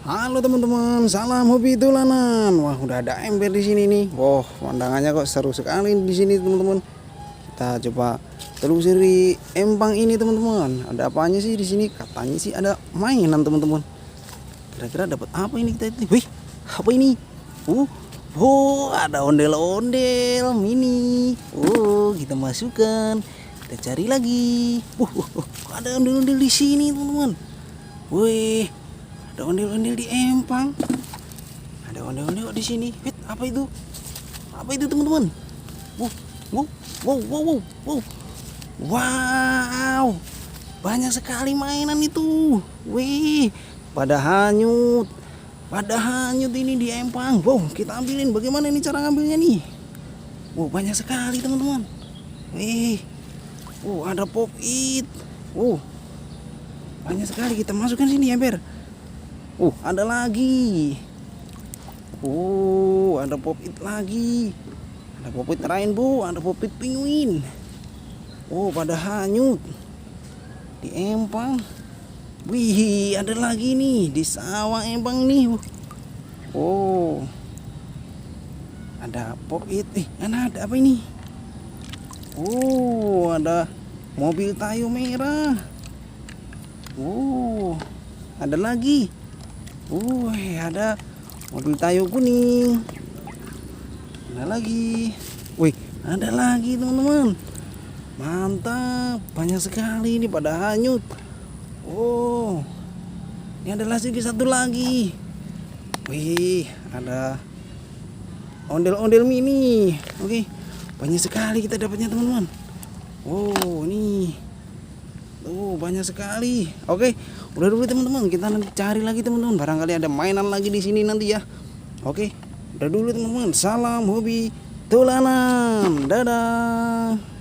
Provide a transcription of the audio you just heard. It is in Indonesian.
Halo teman-teman, salam hobi dolanan. Wah, udah ada ember di sini nih. Wah, pemandangannya kok seru sekali di sini teman-teman. Kita coba telusuri empang ini teman-teman. Ada apanya sih di sini? Katanya sih ada mainan teman-teman. Kira-kira dapat apa ini kita? Wih, apa ini? Ada ondel-ondel mini. Kita masukkan. Kita cari lagi. Ada ondel-ondel di sini teman-teman. Wih, ada ondel-ondel di empang. Ada ondel-ondel di sini. Wait, apa itu? Apa itu teman-teman? Wow. Wow. Banyak sekali mainan itu. Wih, pada hanyut. Pada hanyut ini di empang. Wow, kita ambilin. Bagaimana ini cara ngambilnya nih? Wow, banyak sekali teman-teman. Wih. Ada pop it. Banyak sekali, kita masukkan sini ember. Ada lagi. Ada pop it lagi. Ada pop it rainbow, ada pop it penguin. Pada hanyut di empang. Wih, ada lagi nih di sawah empang nih. Ada pop it. Ada apa ini? Ada mobil Tayo merah. Ada lagi. Ada mobil Tayo kuning. Ada lagi. Ada lagi teman-teman. Mantap, banyak sekali ini pada hanyut. Ini ada lagi satu lagi. Wih, ada ondel-ondel mini. Banyak sekali kita dapatnya teman-teman. Ini. Banyak sekali. Udah dulu teman-teman, kita nanti cari lagi teman-teman. Barangkali ada mainan lagi di sini nanti ya. Udah dulu teman-teman. Salam hobi dolanan. Dadah.